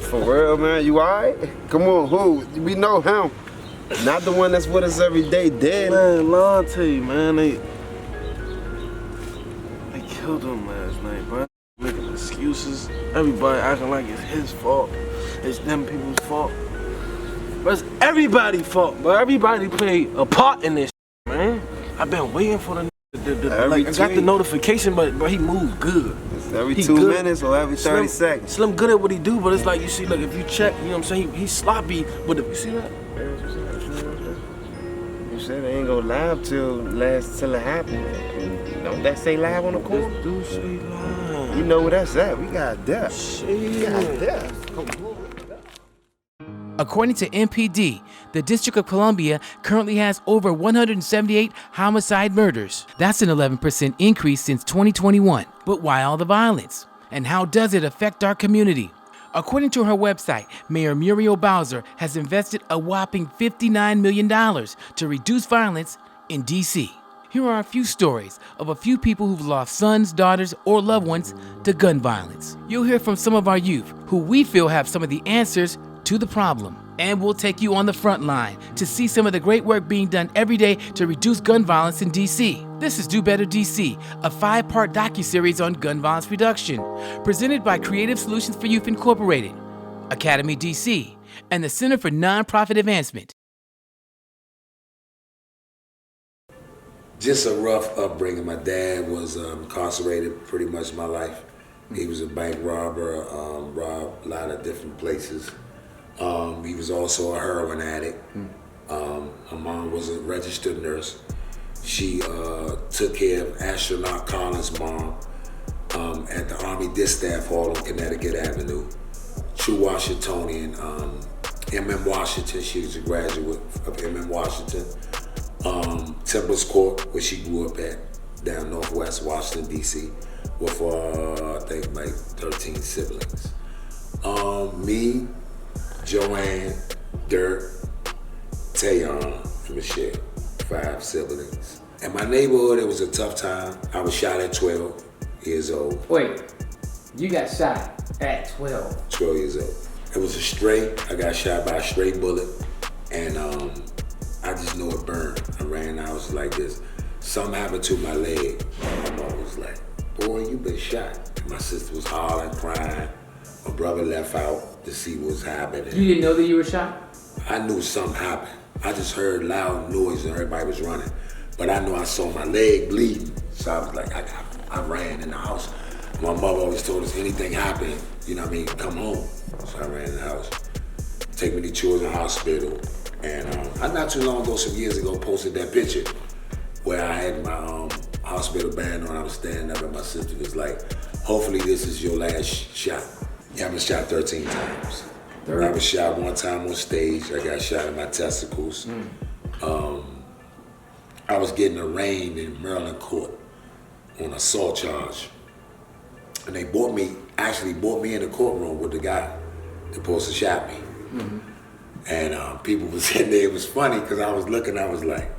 For real, man? You alright? Come on, who? We know him. Not the one that's with us every day, dead. Man, Lonte, man, they killed him last night, bro. Making excuses. Everybody acting like it's his fault. It's them people's fault. But it's everybody's fault, but everybody played a part in this, man. I've been waiting for the like, I got the notification, but he moved good. It's every 2 minutes or every 30 seconds. Slim good at what he do, but it's like, you see, like, if you check, you know what I'm saying, he's sloppy with it. You see that? You said they ain't gonna live till it happen. Don't that say live on the corner? This do say live. You know where that's at. We got death. We got death. Come on. According to MPD, the District of Columbia currently has over 178 homicide murders. That's an 11% increase since 2021. But why all the violence? And how does it affect our community? According to her website, Mayor Muriel Bowser has invested a whopping $59 million to reduce violence in D.C. Here are a few stories of a few people who've lost sons, daughters, or loved ones to gun violence. You'll hear from some of our youth who we feel have some of the answers to the problem. And we'll take you on the front line to see some of the great work being done every day to reduce gun violence in D.C. This is Do Better D.C., a 5-part docuseries on gun violence reduction, presented by Creative Solutions for Youth Incorporated, Academy D.C., and the Center for Nonprofit Advancement. Just a rough upbringing. My dad was incarcerated pretty much my life. He was a bank robber, robbed a lot of different places. He was also a heroin addict. My mom was a registered nurse. She took care of astronaut Collins' mom at the Army Distaff Hall on Connecticut Avenue. True Washingtonian, M.M. Washington, she was a graduate of M.M. Washington. Temple's Court, where she grew up at, down Northwest Washington, D.C., with, I think, like 13 siblings. Me, Joanne, Dirk, Tayon, and Michelle, 5 siblings. In my neighborhood, it was a tough time. I was shot at 12 years old. Wait, you got shot at 12? 12 years old. It was a stray. I got shot by a stray bullet, and I just know it burned. I ran, I was like this. Something happened to my leg. My mom was like, boy, you been shot. And my sister was hollering, crying. My brother left out to see what was happening. You didn't know that you were shot? I knew something happened. I just heard loud noise and everybody was running. But I knew I saw my leg bleeding. So I was like, I ran in the house. My mother always told us, anything happened, you know what I mean, come home. So I ran in the house. Take me to Children's Hospital. And I not too long ago, some years ago, posted that picture where I had my hospital band on. I was standing up and my sister was like, hopefully this is your last shot. Yeah, I've been shot 13 times. I was shot one time on stage. I got shot in my testicles. I was getting arraigned in Maryland court on assault charge. And they actually brought me in the courtroom with the guy that supposed to shot me. And people was in there. It was funny because I was looking, I was like,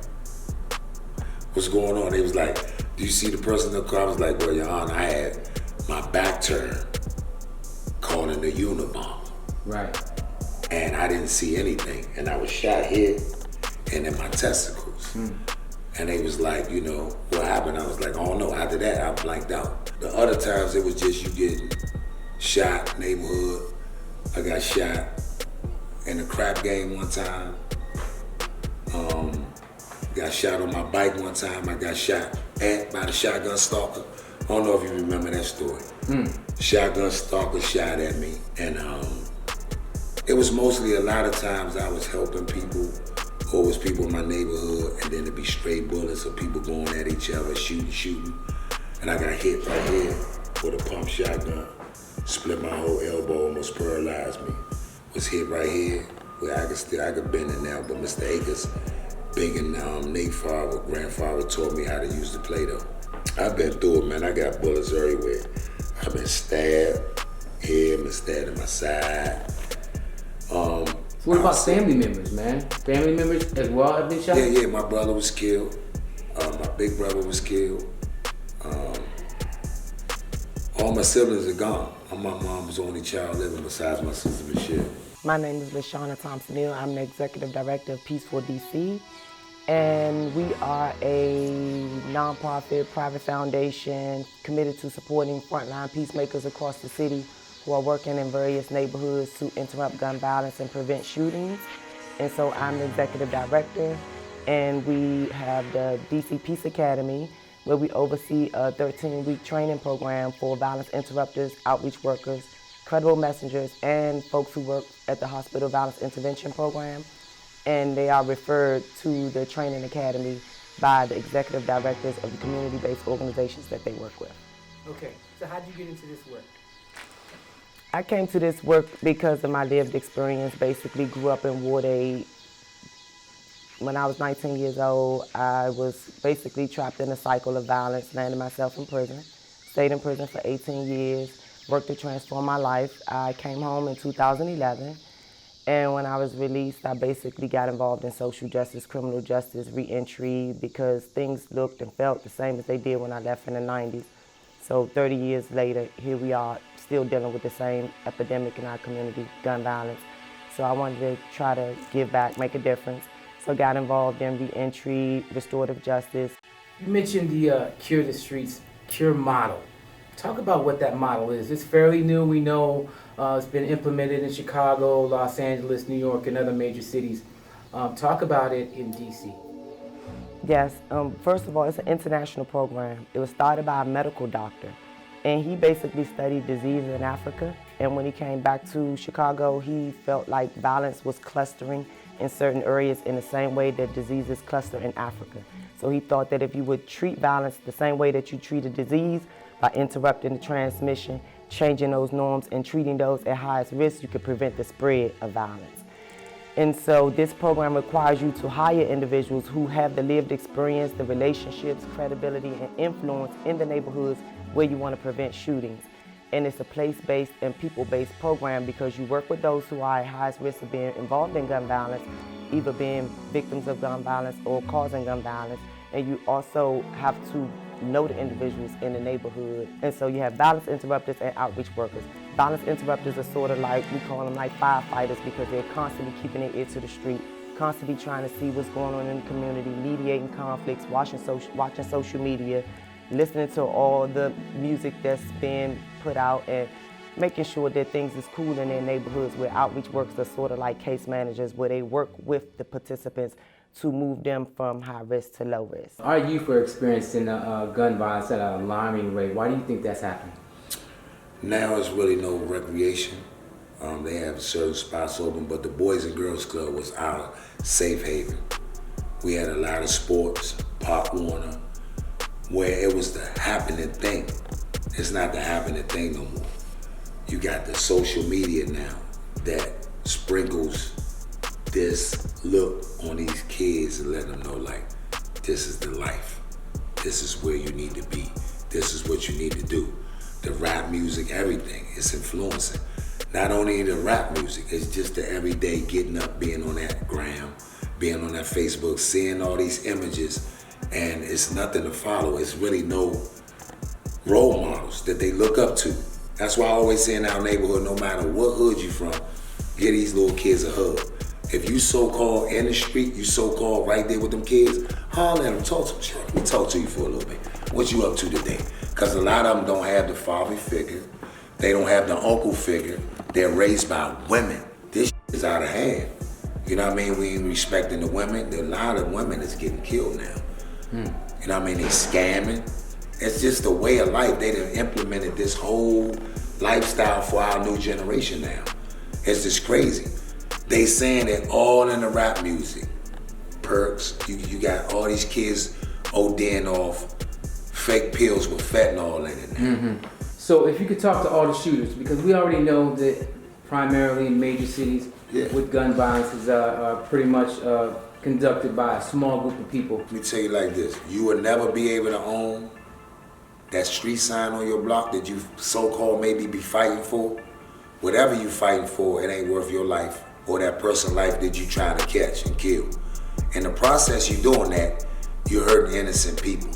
what's going on? They was like, do you see the person in the car? I was like, well, Your Honor, I had my back turned, calling the Unabomber. Right. And I didn't see anything. And I was shot here and in my testicles. And they was like, you know, what happened? I was like, oh no, after that, I blanked out. The other times it was just you getting shot, neighborhood. I got shot in a crap game one time. Got shot on my bike one time. I got shot by the shotgun stalker. I don't know if you remember that story. Shotgun stalker shot at me. And it was mostly a lot of times I was helping people, or it was people in my neighborhood, and then it'd be stray bullets or people going at each other, shooting. And I got hit right here with a pump shotgun. Split my whole elbow, almost paralyzed me. Was hit right here where I could bend it now, but Mr. Akers, Big and Nate Favre, grandfather, taught me how to use the Play-Doh. I've been through it, man. I got bullets everywhere. I've been stabbed here, been stabbed in my side. What about family members, man? Family members as well have been shot? Yeah, my brother was killed. My big brother was killed. All my siblings are gone. I'm I'm my mom's only child living besides my sister Michelle. My name is LaShawna Thompson-Neal. I'm the Executive Director of Peaceful DC, and we are a nonprofit private foundation committed to supporting frontline peacemakers across the city who are working in various neighborhoods to interrupt gun violence and prevent shootings. And so I'm the Executive Director, and we have the DC Peace Academy, where we oversee a 13-week training program for violence interrupters, outreach workers, credible messengers, and folks who work at the Hospital Violence Intervention Program. And they are referred to the training academy by the executive directors of the community-based organizations that they work with. Okay, so how did you get into this work? I came to this work because of my lived experience. Basically grew up in Ward 8. When I was 19 years old, I was basically trapped in a cycle of violence, landed myself in prison, stayed in prison for 18 years, worked to transform my life. I came home in 2011, and when I was released, I basically got involved in social justice, criminal justice, reentry, because things looked and felt the same as they did when I left in the 90s. So 30 years later, here we are, still dealing with the same epidemic in our community, gun violence. So I wanted to try to give back, make a difference. So got involved in reentry, restorative justice. You mentioned the Cure the Streets, Cure model. Talk about what that model is. It's fairly new. We know it's been implemented in Chicago, Los Angeles, New York, and other major cities. Talk about it in DC. Yes, first of all, it's an international program. It was started by a medical doctor, and he basically studied disease in Africa. And when he came back to Chicago, he felt like violence was clustering in certain areas in the same way that diseases cluster in Africa. So he thought that if you would treat violence the same way that you treat a disease, by interrupting the transmission, changing those norms, and treating those at highest risk, you could prevent the spread of violence. And so this program requires you to hire individuals who have the lived experience, the relationships, credibility, and influence in the neighborhoods where you want to prevent shootings. And it's a place-based and people-based program because you work with those who are at highest risk of being involved in gun violence, either being victims of gun violence or causing gun violence. And you also have to know the individuals in the neighborhood. And so you have violence interrupters and outreach workers. Violence interrupters are sort of like, we call them like firefighters because they're constantly keeping their ear to the street, constantly trying to see what's going on in the community, mediating conflicts, watching social media, listening to all the music that's being put out, and making sure that things is cool in their neighborhoods, where outreach workers are sort of like case managers, where they work with the participants to move them from high risk to low risk. Our youth are experiencing gun violence at an alarming rate. Why do you think that's happening? Now it's really no recreation. They have certain spots open, but the Boys and Girls Club was our safe haven. We had a lot of sports, Pop Warner, where it was the happening thing. It's not the happening thing no more. You got the social media now that sprinkles this look on these kids and let them know, like, this is the life. This is where you need to be. This is what you need to do. The rap music, everything, it's influencing. Not only the rap music, it's just the everyday getting up, being on that gram, being on that Facebook, seeing all these images, and it's nothing to follow. It's really no role models that they look up to. That's why I always say in our neighborhood, no matter what hood you from, give these little kids a hug. If you so-called in the street, you so-called right there with them kids, holler at them, talk to them. Sure, let me talk to you for a little bit. What you up to today? Because a lot of them don't have the father figure. They don't have the uncle figure. They're raised by women. This is out of hand. You know what I mean? We ain't respecting the women. There are a lot of women that's getting killed now. You know what I mean? They scamming. It's just a way of life. They done implemented this whole lifestyle for our new generation now. It's just crazy. They saying it all in the rap music. Perks, you got all these kids ODing off fake pills with fentanyl in it now. So if you could talk to all the shooters, because we already know that primarily in major cities with gun violence is pretty much conducted by a small group of people. Let me tell you like this, you will never be able to own that street sign on your block that you so-called maybe be fighting for. Whatever you fighting for, it ain't worth your life or that person's life that you trying to catch and kill. In the process you doing that, you're hurting innocent people.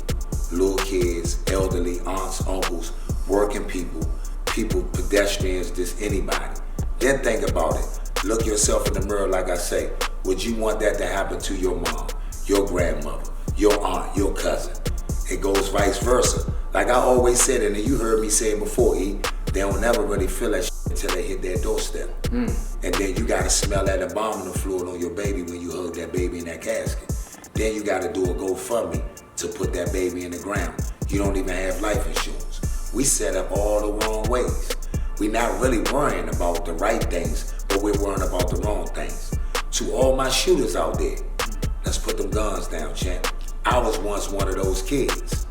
Little kids, elderly, aunts, uncles, working people, people, pedestrians, just anybody. Then think about it. Look yourself in the mirror, like I say. Would you want that to happen to your mom, your grandmother, your aunt, your cousin? It goes vice versa. Like I always said, and you heard me say it before, E, they don't never really feel that shit until they hit their doorstep. And then you gotta smell that embalming fluid on your baby when you hug that baby in that casket. Then you gotta do a GoFundMe to put that baby in the ground. You don't even have life insurance. We set up all the wrong ways. We're not really worrying about the right things, but we're worrying about the wrong things. To all my shooters out there, let's put them guns down, champ. I was once one of those kids.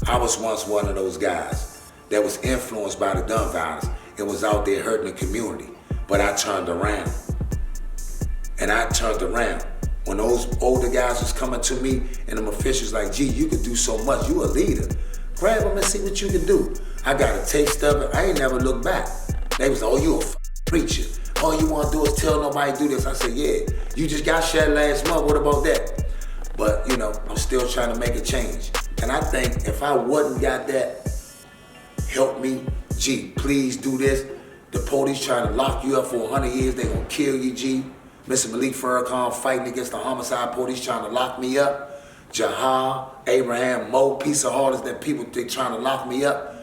I was once one of those guys that was influenced by the gun violence and was out there hurting the community. But I turned around. And I turned around. When those older guys was coming to me and them officials like, gee, you can do so much, you a leader. Grab them and see what you can do. I got a taste of it, I ain't never looked back. They was, oh, you a preacher. All you wanna do is tell nobody do this. I said, yeah, you just got shot last month, what about that? But, you know, I'm still trying to make a change. And I think if I wouldn't got that, help me, G, please do this. The police trying to lock you up for 100 years, they gonna kill you, G. Mr. Malik Farrakhan fighting against the homicide police trying to lock me up. Jahal, Abraham, Mo, piece of hearts that people they trying to lock me up.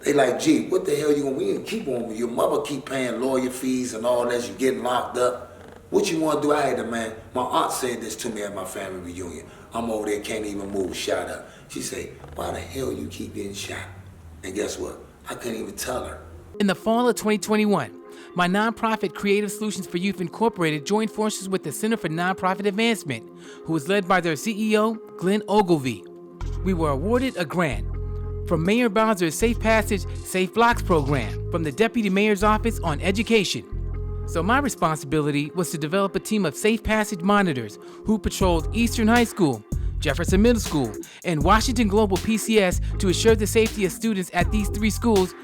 They like, gee, what the hell you gonna, we keep on, your mother keep paying lawyer fees and all that, you getting locked up. What you wanna do? I had a man, my aunt said this to me at my family reunion. I'm over there, can't even move, shot up. She said, why the hell you keep getting shot? And guess what? I couldn't even tell her. In the fall of 2021, my nonprofit Creative Solutions for Youth Incorporated joined forces with the Center for Nonprofit Advancement, who was led by their CEO, Glenn Ogilvie. We were awarded a grant from Mayor Bowser's Safe Passage, Safe Blocks program from the Deputy Mayor's Office on Education. So my responsibility was to develop a team of Safe Passage monitors who patrolled Eastern High School, Jefferson Middle School, and Washington Global PCS to assure the safety of students at these three schools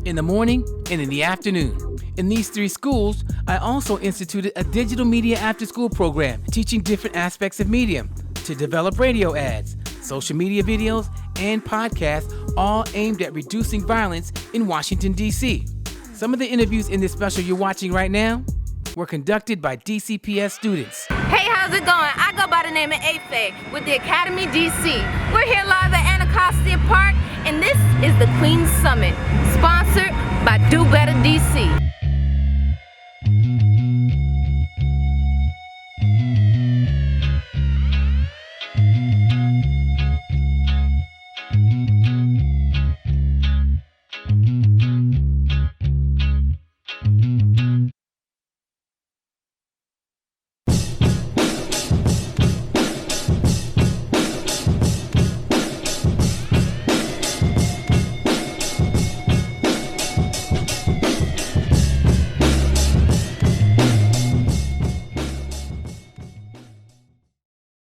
in the morning and in the afternoon. In these three schools, I also instituted a digital media after-school program teaching different aspects of media to develop radio ads, social media videos, and podcasts, all aimed at reducing violence in Washington, D.C. Some of the interviews in this special you're watching right now were conducted by DCPS students. Hey, how's it going? I go by the name of Afe with the Academy DC. We're here live at Anacostia Park, and this is the Queen's Summit, sponsored by Do Better DC.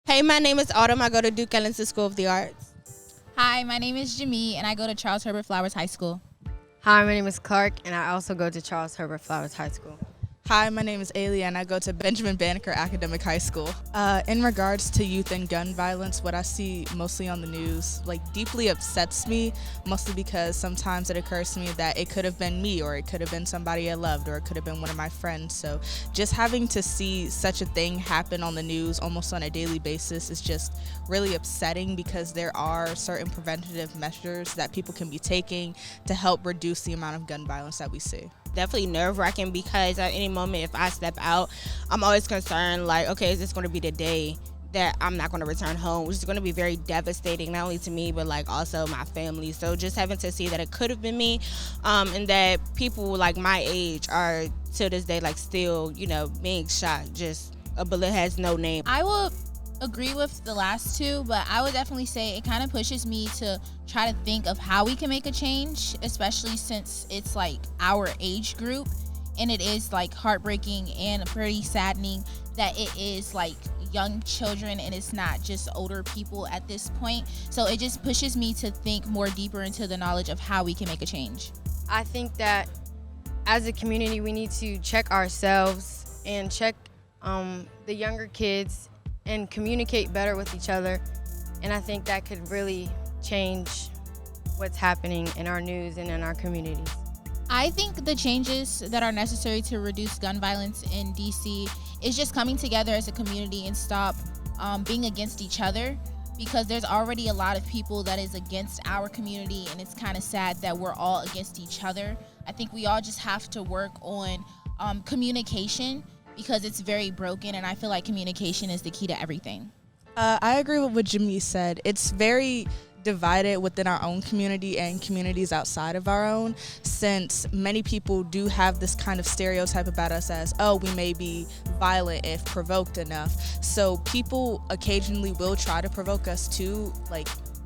Hey, my name is Autumn. I go to Duke Ellington School of the Arts. Hi, my name is Jamie, and I go to Charles Herbert Flowers High School. Hi, my name is Clark, and I also go to Charles Herbert Flowers High School. Hi, my name is Ailey, and I go to Benjamin Banneker Academic High School. In regards to youth and gun violence, what I see mostly on the news, deeply upsets me, mostly because sometimes it occurs to me that it could have been me, or it could have been somebody I loved, or it could have been one of my friends. So just having to see such a thing happen on the news almost on a daily basis is just really upsetting, because there are certain preventative measures that people can be taking to help reduce the amount of gun violence that we see. Definitely nerve-wracking, because at any moment if I step out, I'm always concerned, okay, is this going to be the day that I'm not going to return home, which is going to be very devastating, not only to me, but also my family. So just having to see that it could have been me, and that people my age are to this day still, being shot. Just a bullet has no name. I will agree with the last two, but I would definitely say it kind of pushes me to try to think of how we can make a change, especially since it's our age group, and it is heartbreaking and pretty saddening that it is young children and it's not just older people at this point. So it just pushes me to think more deeper into the knowledge of how we can make a change. I think that as a community, we need to check ourselves and check the younger kids and communicate better with each other. And I think that could really change what's happening in our news and in our communities. I think the changes that are necessary to reduce gun violence in DC is just coming together as a community and stop being against each other, because there's already a lot of people that is against our community, and it's kind of sad that we're all against each other. I think we all just have to work on communication, because it's very broken, and I feel like communication is the key to everything. I agree with what Jimmy said. It's very divided within our own community and communities outside of our own, since many people do have this kind of stereotype about us as, oh, we may be violent if provoked enough. So people occasionally will try to provoke us to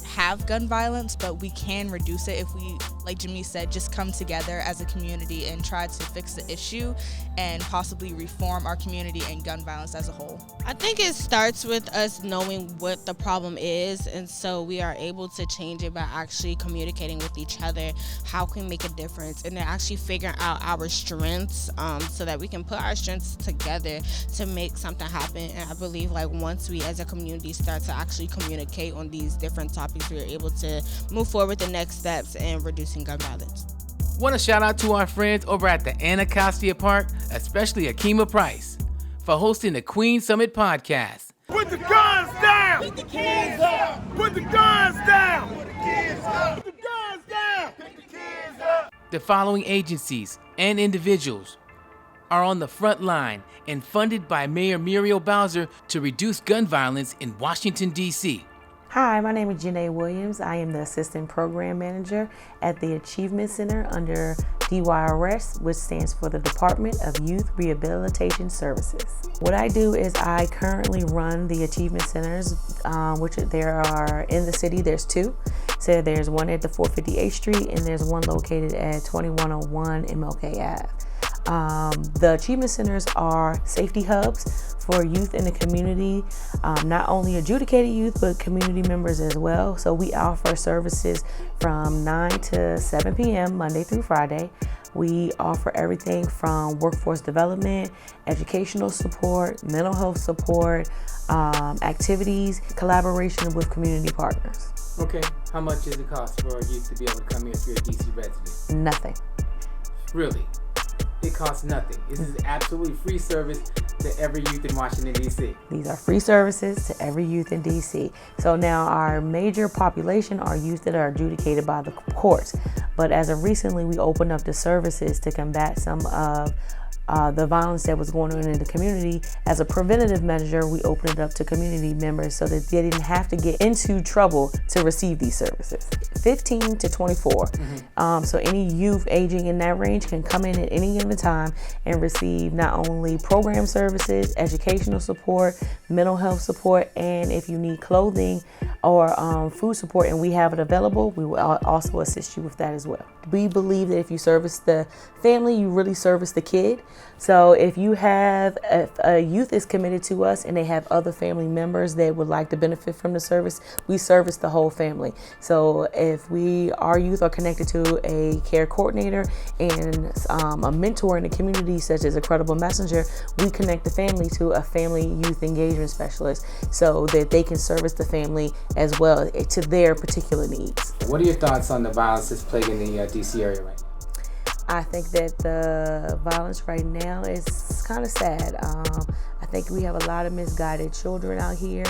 have gun violence, but we can reduce it if we, like Jimmy said, just come together as a community and try to fix the issue and possibly reform our community and gun violence as a whole. I think it starts with us knowing what the problem is, and so we are able to change it by actually communicating with each other how can we make a difference, and then actually figuring out our strengths so that we can put our strengths together to make something happen. And I believe once we as a community start to actually communicate on these different topics, we are able to move forward with the next steps in reducing gun violence. Want to shout out to our friends over at the Anacostia Park, especially Akima Price, for hosting the Queen Summit podcast. Put the guns down! Put the kids up! Put the guns down! Put the kids up! Put the guns down! Put the kids up! The following agencies and individuals are on the front line and funded by Mayor Muriel Bowser to reduce gun violence in Washington, D.C. Hi, my name is Janae Williams. I am the Assistant Program Manager at the Achievement Center under DYRS, which stands for the Department of Youth Rehabilitation Services. What I do is I currently run the Achievement Centers, which there are in the city, there's two. So there's one at the 450 Street and there's one located at 2101 MLK Ave. The Achievement Centers are safety hubs for youth in the community, not only adjudicated youth, but community members as well. So we offer services from 9 to 7 p.m. Monday through Friday. We offer everything from workforce development, educational support, mental health support, activities, collaboration with community partners. Okay, how much does it cost for youth to be able to come here if you're a DC resident? Nothing. Really? It costs nothing. This is absolutely free service to every youth in Washington, D.C. These are free services to every youth in D.C. So now our major population are youth that are adjudicated by the courts. But as of recently, we opened up the services to combat some of the violence that was going on in the community. As a preventative measure, we opened it up to community members so that they didn't have to get into trouble to receive these services. 15 to 24. So any youth aging in that range can come in at any given time and receive not only program services, educational support, mental health support, and if you need clothing or food support and we have it available, we will also assist you with that as well. We believe that if you service the family, you really service the kid. So if you have a youth is committed to us and they have other family members that would like to benefit from the service, we service the whole family. So if our youth are connected to a care coordinator and a mentor in the community, such as a credible messenger, we connect the family to a family youth engagement specialist so that they can service the family as well to their particular needs. What are your thoughts on the violence that's plaguing the DC area right now? I think that the violence right now is kind of sad. I think we have a lot of misguided children out here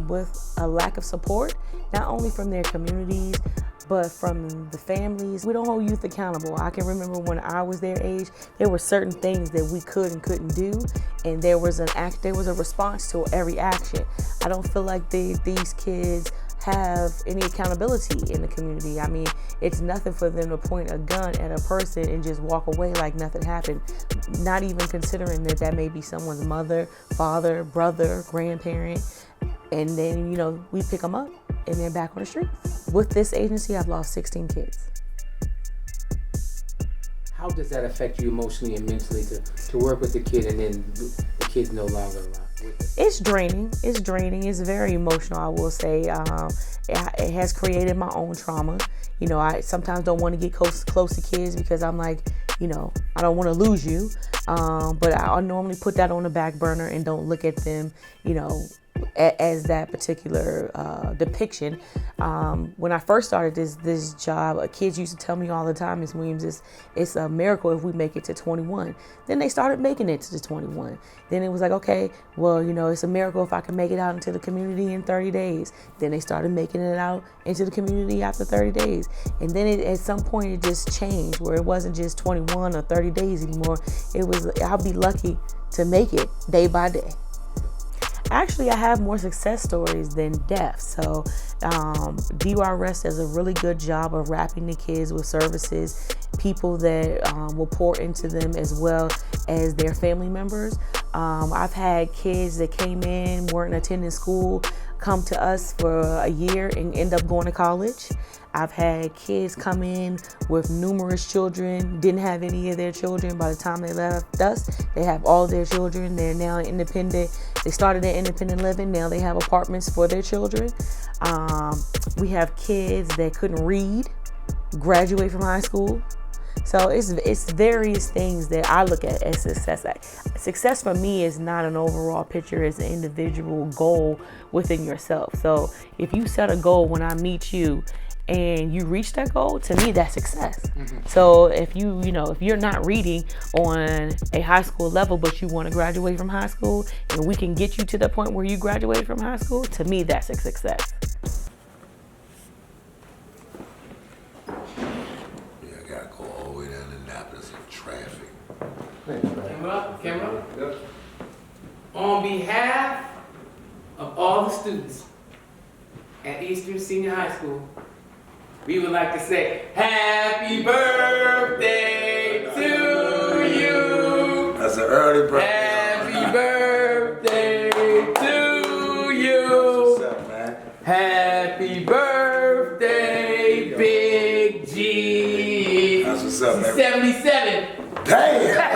with a lack of support, not only from their communities, but from the families. We don't hold youth accountable. I can remember when I was their age, there were certain things that we could and couldn't do, and there was a response to every action. I don't feel like these kids have any accountability in the community. I mean, it's nothing for them to point a gun at a person and just walk away like nothing happened, not even considering that may be someone's mother, father, brother, grandparent, and then, we pick them up and they're back on the streets. With this agency, I've lost 16 kids. How does that affect you emotionally and mentally to work with the kid and then the kid's no longer around? It's draining. It's very emotional, I will say. It has created my own trauma. I sometimes don't want to get close to kids because I'm like, I don't want to lose you. But I normally put that on the back burner and don't look at them, as that particular depiction. When I first started this job, kids used to tell me all the time, Ms. Williams, it's a miracle if we make it to 21. Then they started making it to 21. Then it was like, okay, well, it's a miracle if I can make it out into the community in 30 days. Then they started making it out into the community after 30 days. And then at some point it just changed, where it wasn't just 21 or 30 days anymore. It was, I'll be lucky to make it day by day. Actually, I have more success stories than deaths. So DYRS does a really good job of wrapping the kids with services, people that will pour into them as well as their family members. I've had kids that came in, weren't attending school, come to us for a year and end up going to college. I've had kids come in with numerous children, didn't have any of their children. By the time they left us, they have all their children. They're now independent. They started their independent living. Now they have apartments for their children. We have kids that couldn't read, graduate from high school. So it's various things that I look at as success. Success for me is not an overall picture, it's an individual goal within yourself. So if you set a goal when I meet you and you reach that goal, to me that's success. So if if you're not reading on a high school level but you want to graduate from high school and we can get you to the point where you graduate from high school, to me that's a success. Camera. On behalf of all the students at EZStreet Senior High School, we would like to say happy birthday to you. That's an early birthday. Happy birthday to you. What's up, man? Happy birthday, Big G. That's what's up, man. 77. Damn!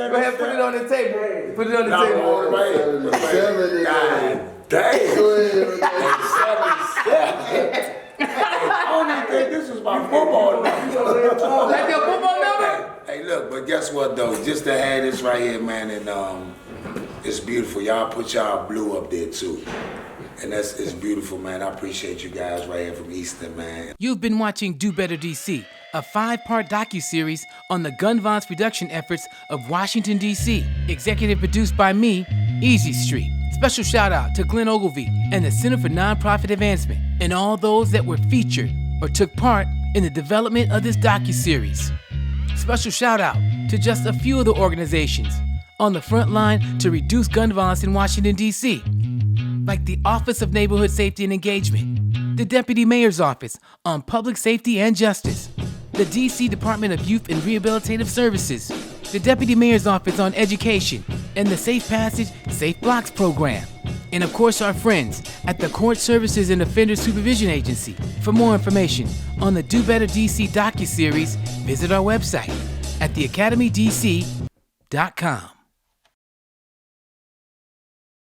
Go ahead, put it on the table. Put it on the table. God damn! I don't even think this was my football number. That's your football number? Hey, look, but guess what though? Just to have this right here, man, and it's beautiful. Y'all put y'all blue up there too. And it's beautiful, man. I appreciate you guys right here from Easton, man. You've been watching Do Better DC, a 5-part docuseries on the gun violence reduction efforts of Washington, D.C. Executive produced by me, EZStreet. Special shout out to Glenn Ogilvie and the Center for Nonprofit Advancement and all those that were featured or took part in the development of this docuseries. Special shout out to just a few of the organizations on the front line to reduce gun violence in Washington, D.C., like the Office of Neighborhood Safety and Engagement, the Deputy Mayor's Office on Public Safety and Justice, the D.C. Department of Youth and Rehabilitative Services, the Deputy Mayor's Office on Education, and the Safe Passage, Safe Blocks program. And of course our friends at the Court Services and Offender Supervision Agency. For more information on the Do Better DC docuseries, visit our website at theacademydc.com.